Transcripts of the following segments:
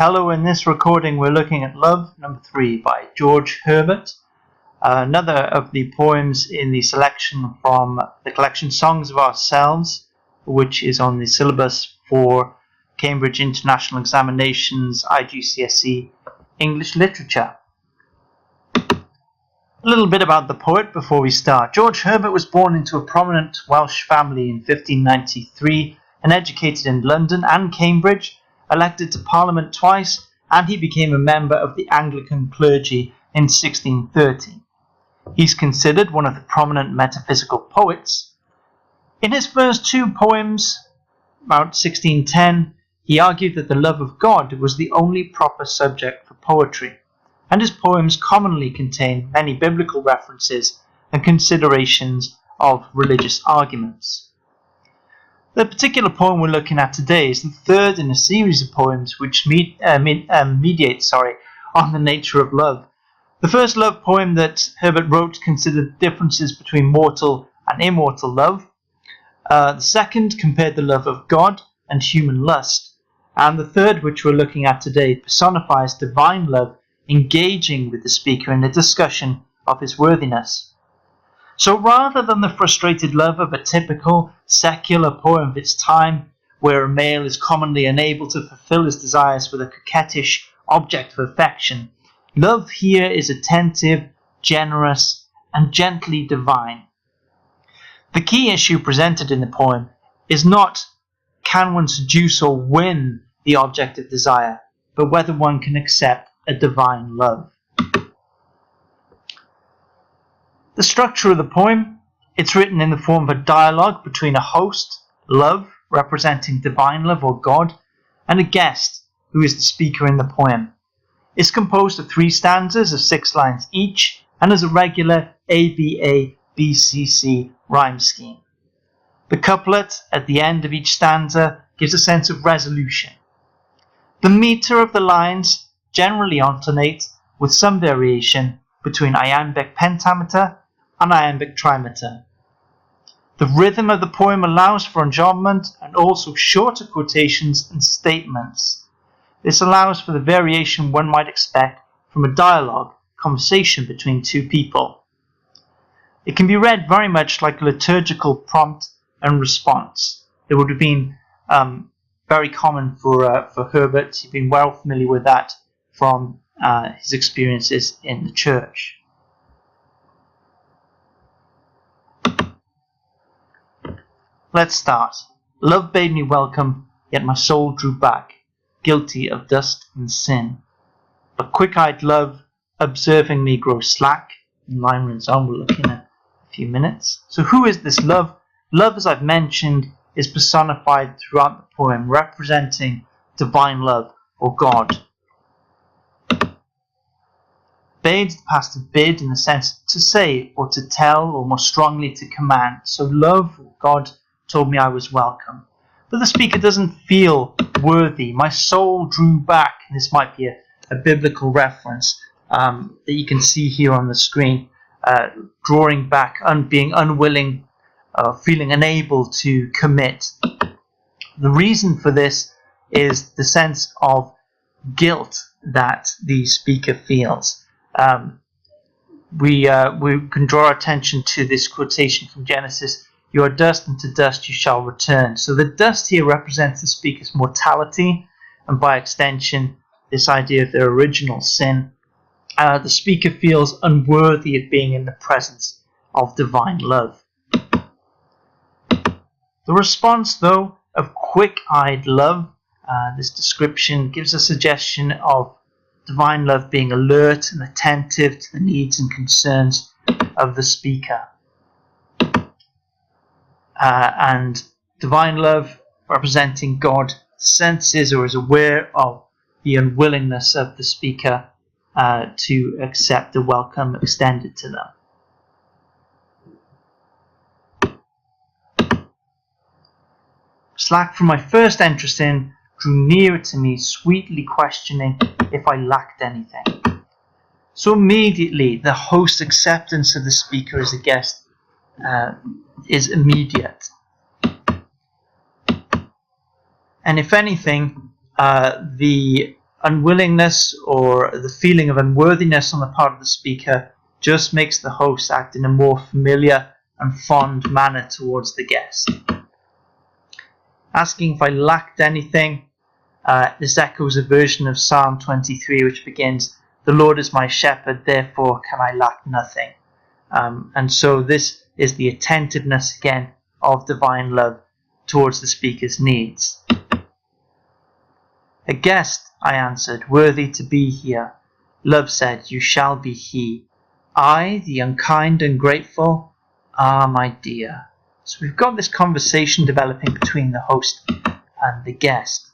Hello, in this recording we're looking at Love, number 3 by George Herbert, another of the poems in the selection from the collection Songs of Ourselves, which is on the syllabus for Cambridge International Examinations IGCSE English Literature. A little bit about the poet before we start. George Herbert was born into a prominent Welsh family in 1593 and educated in London and Cambridge, elected to Parliament twice, and he became a member of the Anglican clergy in 1630. He's considered one of the prominent metaphysical poets. In his first two poems, about 1610, he argued that the love of God was the only proper subject for poetry, and his poems commonly contain many biblical references and considerations of religious arguments. The particular poem we're looking at today is the third in a series of poems which mediate on the nature of love. The first love poem that Herbert wrote considered differences between mortal and immortal love. The second compared the love of God and human lust. And the third, which we're looking at today, personifies divine love, engaging with the speaker in a discussion of his worthiness. So rather than the frustrated love of a typical secular poem of its time, where a male is commonly unable to fulfill his desires with a coquettish object of affection, love here is attentive, generous, and gently divine. The key issue presented in the poem is not can one seduce or win the object of desire, but whether one can accept a divine love. The structure of the poem, it's written in the form of a dialogue between a host, love, representing divine love or God, and a guest, who is the speaker in the poem. It's composed of 3 stanzas of 6 lines each, and has a regular ABA-BCC rhyme scheme. The couplet at the end of each stanza gives a sense of resolution. The meter of the lines generally alternate with some variation between iambic pentameter and iambic trimeter. The rhythm of the poem allows for enjambment and also shorter quotations and statements. This allows for the variation one might expect from a dialogue, conversation between 2 people. It can be read very much like a liturgical prompt and response. It would have been very common for Herbert. He'd been well familiar with that from his experiences in the church. Let's start. Love bade me welcome, yet my soul drew back, guilty of dust and sin. But quick-eyed love, observing me grow slack, in line runs on, we'll look in a few minutes. So who is this love? Love, as I've mentioned, is personified throughout the poem, representing divine love or God. Bade, the past of bid, in the sense to say or to tell, or more strongly to command. So love, or God, told me I was welcome. But the speaker doesn't feel worthy. My soul drew back, and this might be a biblical reference that you can see here on the screen, drawing back, being unwilling, feeling unable to commit. The reason for this is the sense of guilt that the speaker feels. We can draw our attention to this quotation from Genesis, "You are dust, and to dust you shall return." So the dust here represents the speaker's mortality, and by extension, this idea of their original sin. The speaker feels unworthy of being in the presence of divine love. The response, though, of quick-eyed love, this description gives a suggestion of divine love being alert and attentive to the needs and concerns of the speaker. And divine love, representing God, senses or is aware of the unwillingness of the speaker to accept the welcome extended to them. Slack from my first entrance in, drew nearer to me, sweetly questioning if I lacked anything. So immediately the host's acceptance of the speaker as a guest is immediate. And if anything, the unwillingness or the feeling of unworthiness on the part of the speaker just makes the host act in a more familiar and fond manner towards the guest. Asking if I lacked anything, this echoes a version of Psalm 23 which begins, "The Lord is my shepherd, therefore can I lack nothing." And so this is the attentiveness again of divine love towards the speaker's needs. "A guest," I answered, "worthy to be here." Love said, "You shall be he." "I, the unkind and grateful? Ah, my dear." So we've got this conversation developing between the host and the guest.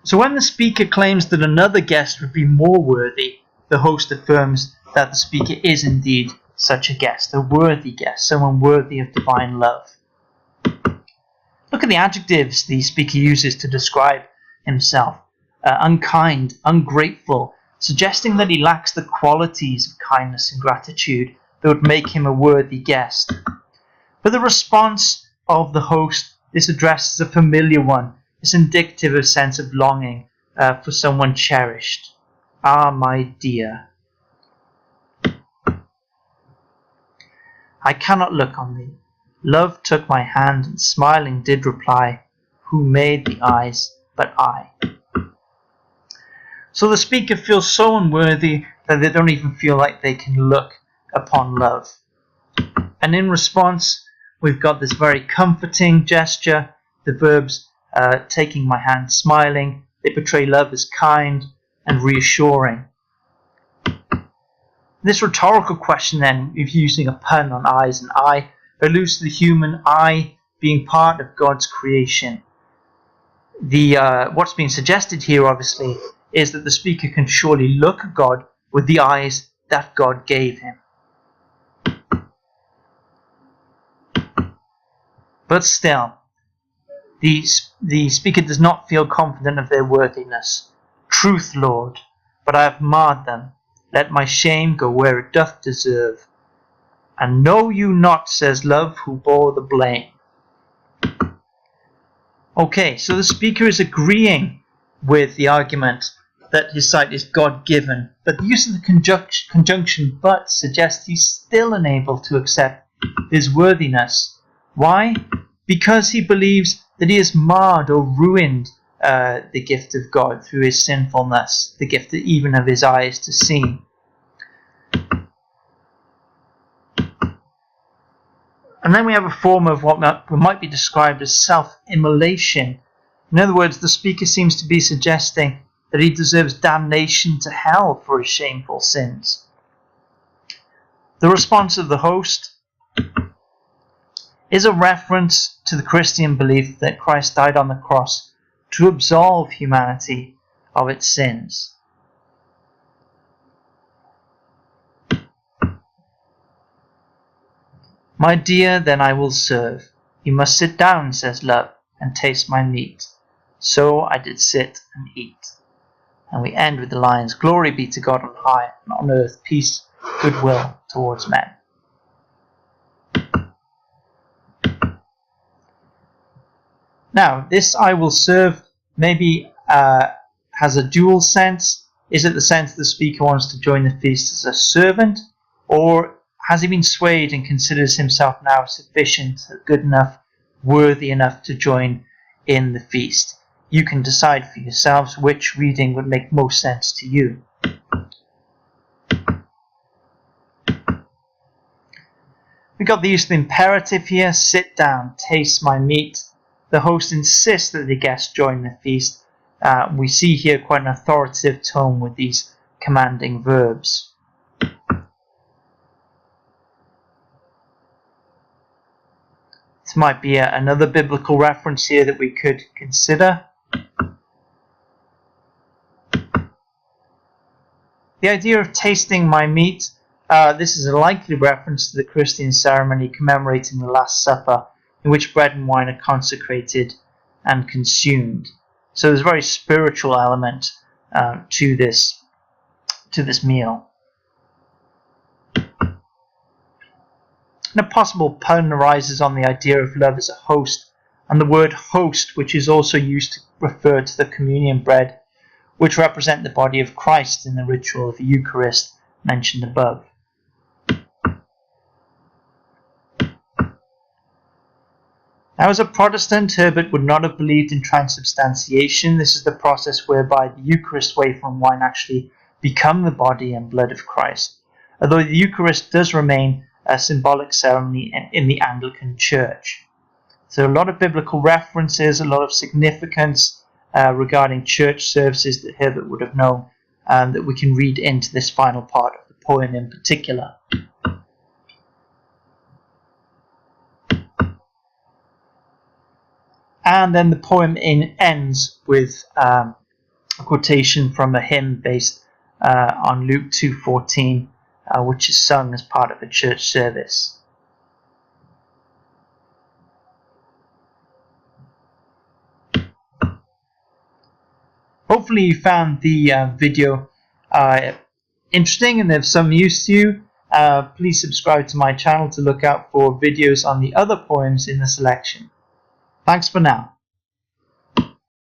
So when the speaker claims that another guest would be more worthy, the host affirms that the speaker is indeed such a guest, a worthy guest, someone worthy of divine love. Look at the adjectives the speaker uses to describe himself. Unkind, ungrateful, suggesting that he lacks the qualities of kindness and gratitude that would make him a worthy guest. But the response of the host, this address is a familiar one. It's indicative of a sense of longing for someone cherished. "Ah, my dear." "I cannot look on thee." Love took my hand and smiling did reply, "Who made the eyes but I?" So the speaker feels so unworthy that they don't even feel like they can look upon love. And in response, we've got this very comforting gesture. The verbs taking my hand, smiling, they portray love as kind and reassuring. This rhetorical question then, if using a pun on eyes and eye, alludes to the human eye being part of God's creation. What's being suggested here, obviously, is that the speaker can surely look at God with the eyes that God gave him. But still, the speaker does not feel confident of their worthiness. "Truth, Lord, but I have marred them. Let my shame go where it doth deserve. And know you not, says love, who bore the blame." Okay, so the speaker is agreeing with the argument that his sight is God-given, but the use of the conjunction "but" suggests he's still unable to accept his worthiness. Why? Because he believes that he has marred or ruined the gift of God through his sinfulness, the gift even of his eyes to see. And then we have a form of what might be described as self-immolation. In other words, the speaker seems to be suggesting that he deserves damnation to hell for his shameful sins. The response of the host is a reference to the Christian belief that Christ died on the cross to absolve humanity of its sins. "My dear, then I will serve. You must sit down," says love, "and taste my meat." So I did sit and eat. And we end with the lines, "Glory be to God on high, and on earth peace, goodwill towards men." Now, this "I will serve" maybe has a dual sense. Is it the sense the speaker wants to join the feast as a servant, or has he been swayed and considers himself now sufficient, good enough, worthy enough to join in the feast? You can decide for yourselves which reading would make most sense to you. We've got the use of the imperative here, "sit down, taste my meat." The host insists that the guests join the feast. We see here quite an authoritative tone with these commanding verbs. This might be another biblical reference here that we could consider. The idea of tasting my meat, this is a likely reference to the Christian ceremony commemorating the Last Supper, in which bread and wine are consecrated and consumed. So there's a very spiritual element to this meal. And a possible pun arises on the idea of love as a host, and the word host, which is also used to refer to the communion bread, which represent the body of Christ in the ritual of the Eucharist mentioned above. Now, as a Protestant, Herbert would not have believed in transubstantiation. This is the process whereby the Eucharist, wafer and wine actually become the body and blood of Christ, although the Eucharist does remain a symbolic ceremony in the Anglican Church. So a lot of biblical references, a lot of significance regarding church services that Herbert would have known, that we can read into this final part of the poem in particular. And then the poem ends with a quotation from a hymn based on Luke 2:14, which is sung as part of a church service. Hopefully you found the video interesting and of some use to you. Please subscribe to my channel to look out for videos on the other poems in the selection. Thanks for now.